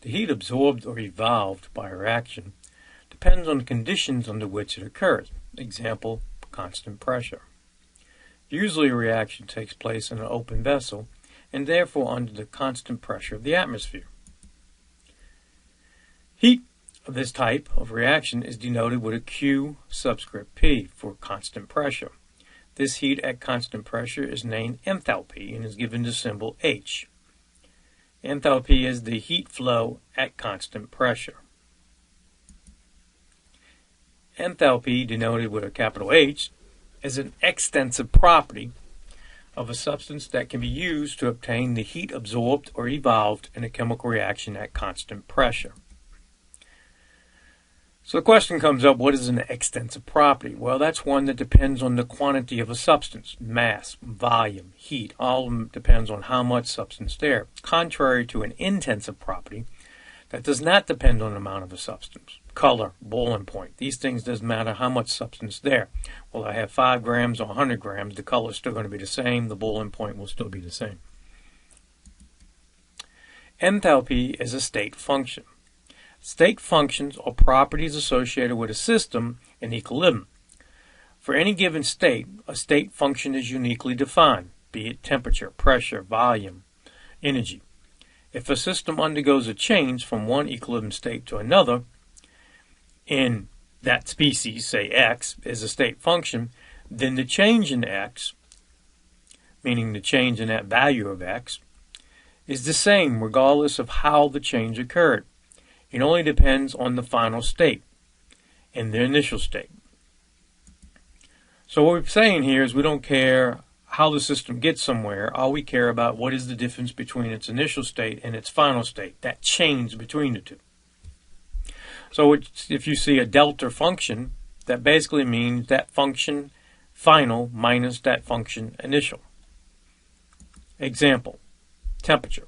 The heat absorbed or evolved by a reaction depends on the conditions under which it occurs. Example, constant pressure. Usually a reaction takes place in an open vessel and therefore under the constant pressure of the atmosphere. Heat of this type of reaction is denoted with a Q subscript P for constant pressure. This heat at constant pressure is named enthalpy and is given the symbol H. Enthalpy is the heat flow at constant pressure. Enthalpy, denoted with a capital H, is an extensive property of a substance that can be used to obtain the heat absorbed or evolved in a chemical reaction at constant pressure. So the question comes up, what is an extensive property? Well, that's one that depends on the quantity of a substance, mass, volume, heat. All of them depends on how much substance there. Contrary to an intensive property that does not depend on the amount of a substance. Color, boiling point. These things doesn't matter how much substance there. Well, I have 5 grams or 100 grams. The color is still going to be the same. The boiling point will still be the same. Enthalpy is a state function. State functions are properties associated with a system in equilibrium. For any given state, a state function is uniquely defined, be it temperature, pressure, volume, energy. If a system undergoes a change from one equilibrium state to another, in that species, say X, is a state function, then the change in X, meaning the change in that value of X, is the same regardless of how the change occurred. It only depends on the final state and the initial state. So what we're saying here is we don't care how the system gets somewhere. All we care about what is the difference between its initial state and its final state, that change between the two. So if you see a delta function, that basically means that function final minus that function initial. Example, temperature.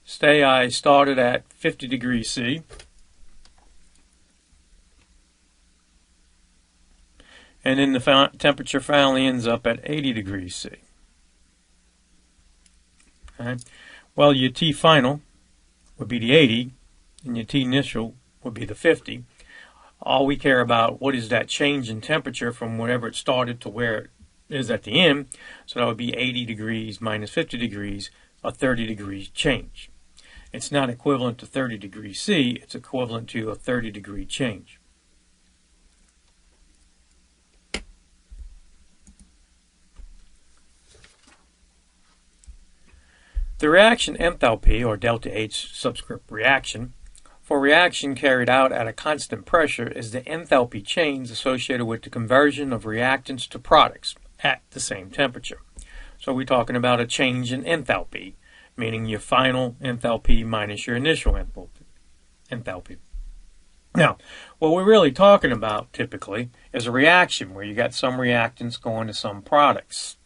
Say I started at 50 degrees C and then the temperature finally ends up at 80 degrees C. Okay. Well, your T final would be the 80 and your T initial would be the 50. All we care about what is that change in temperature from wherever it started to where it is at the end. So that would be 80 degrees minus 50 degrees, a 30 degrees change. It's not equivalent to 30 degrees C, it's equivalent to a 30 degree change. The reaction enthalpy, or delta H subscript reaction, for a reaction carried out at a constant pressure is the enthalpy change associated with the conversion of reactants to products at the same temperature. So we're talking about a change in enthalpy, meaning your final enthalpy minus your initial enthalpy. Now, what we're really talking about typically is a reaction where you got some reactants going to some products.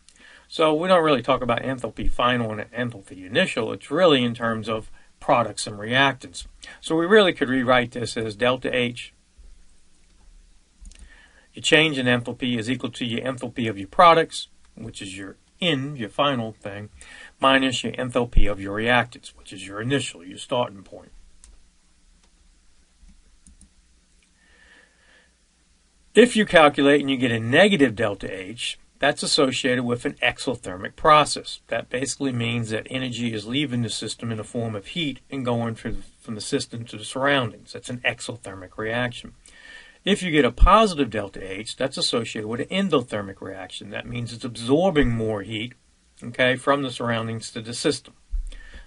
So we don't really talk about enthalpy final and enthalpy initial. It's really in terms of products and reactants. So we really could rewrite this as delta H. Your change in enthalpy is equal to your enthalpy of your products, which is your final thing, minus your enthalpy of your reactants, which is your initial, your starting point. If you calculate and you get a negative delta H, that's associated with an exothermic process. That basically means that energy is leaving the system in the form of heat and going from the system to the surroundings. That's an exothermic reaction. If you get a positive delta H, that's associated with an endothermic reaction. That means it's absorbing more heat, okay, from the surroundings to the system.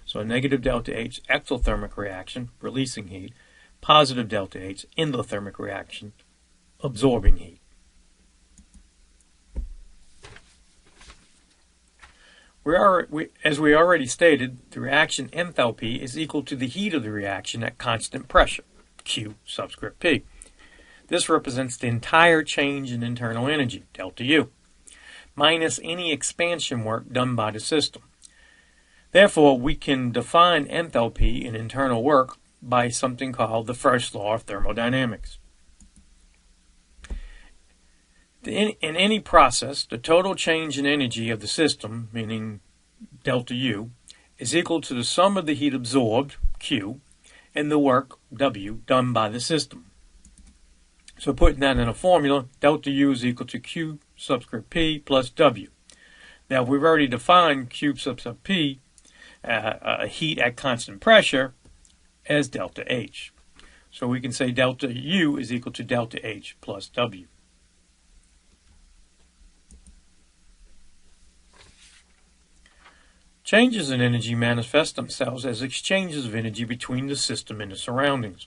So a negative delta H, exothermic reaction, releasing heat. Positive delta H, endothermic reaction, absorbing heat. As we already stated, the reaction enthalpy is equal to the heat of the reaction at constant pressure, Q subscript P. This represents the entire change in internal energy, delta U, minus any expansion work done by the system. Therefore, we can define enthalpy in internal work by something called the first law of thermodynamics. In any process, the total change in energy of the system, meaning delta U, is equal to the sum of the heat absorbed, Q, and the work, W, done by the system. So putting that in a formula, delta U is equal to Q subscript P plus W. Now we've already defined Q subscript P, heat at constant pressure, as delta H. So we can say delta U is equal to delta H plus W. Changes in energy manifest themselves as exchanges of energy between the system and the surroundings.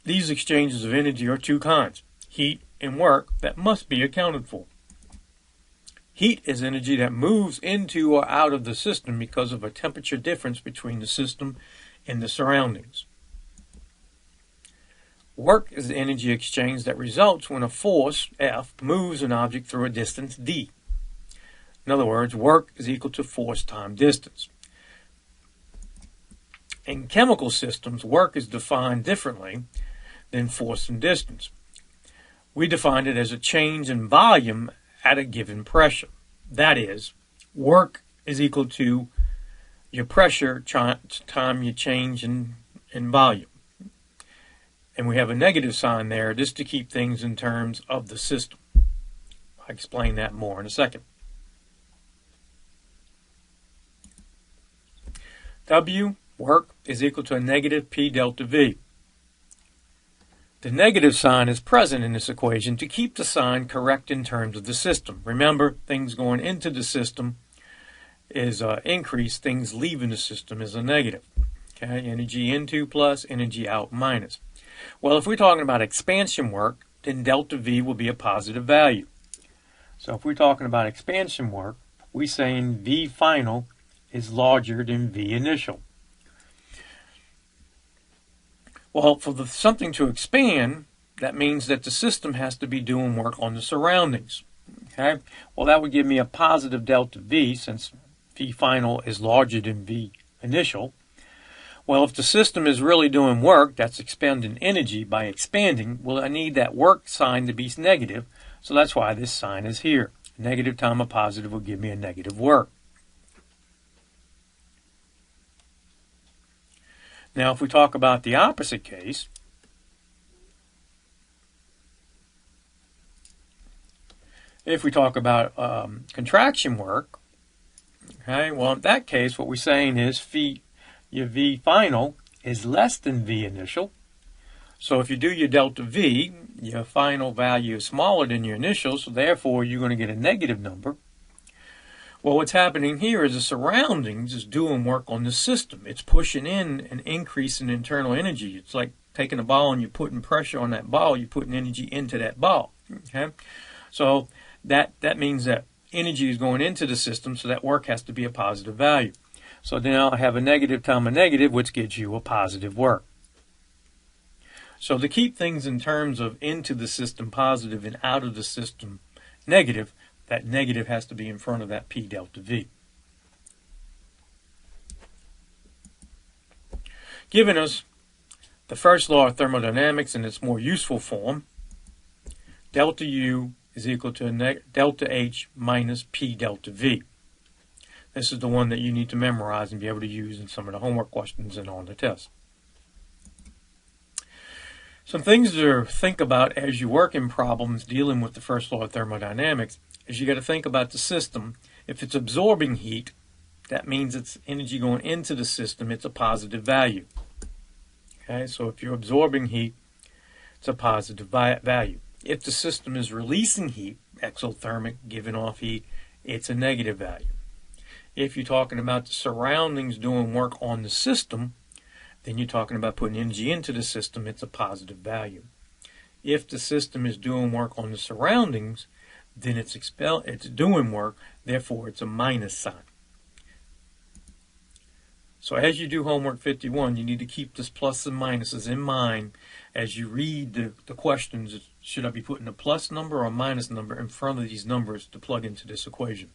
These exchanges of energy are two kinds, heat and work, that must be accounted for. Heat is energy that moves into or out of the system because of a temperature difference between the system and the surroundings. Work is the energy exchange that results when a force, F, moves an object through a distance, D. In other words, work is equal to force times distance. In chemical systems, work is defined differently than force and distance. We define it as a change in volume at a given pressure. That is, work is equal to your pressure time your change in volume. And we have a negative sign there just to keep things in terms of the system. I'll explain that more in a second. W, work, is equal to a negative P delta V. The negative sign is present in this equation to keep the sign correct in terms of the system. Remember, things going into the system is increase, things leaving the system is a negative. Okay, energy into plus, energy out minus. Well, if we're talking about expansion work, then delta V will be a positive value. So if we're talking about expansion work, we're saying V final is larger than V initial. Well, for something to expand, that means that the system has to be doing work on the surroundings. Okay? Well, that would give me a positive delta V since V final is larger than V initial. Well, if the system is really doing work, that's expending energy by expanding, well, I need that work sign to be negative, so that's why this sign is here. Negative times a positive will give me a negative work. Now, if we talk about the opposite case, if we talk about contraction work, okay, well, in that case, what we're saying is your V final is less than V initial. So if you do your delta V, your final value is smaller than your initial, so therefore you're going to get a negative number. Well, what's happening here is the surroundings is doing work on the system. It's pushing in an increase in internal energy. It's like taking a ball and you're putting pressure on that ball, you're putting energy into that ball. Okay? So that means that energy is going into the system, so that work has to be a positive value. So now I have a negative times a negative, which gives you a positive work. So to keep things in terms of into the system positive and out of the system negative, that negative has to be in front of that P delta V. Giving us the first law of thermodynamics in its more useful form, delta U is equal to delta H minus P delta V. This is the one that you need to memorize and be able to use in some of the homework questions and on the test. Some things to think about as you work in problems dealing with the first law of thermodynamics is you got to think about the system. If it's absorbing heat, that means it's energy going into the system, it's a positive value. Okay, so if you're absorbing heat, it's a positive value. If the system is releasing heat, exothermic, giving off heat, it's a negative value. If you're talking about the surroundings doing work on the system, then you're talking about putting energy into the system, it's a positive value. If the system is doing work on the surroundings, then it's doing work, therefore it's a minus sign. So as you do homework 51, you need to keep this plus and minuses in mind as you read the questions. Should I be putting a plus number or a minus number in front of these numbers to plug into this equation?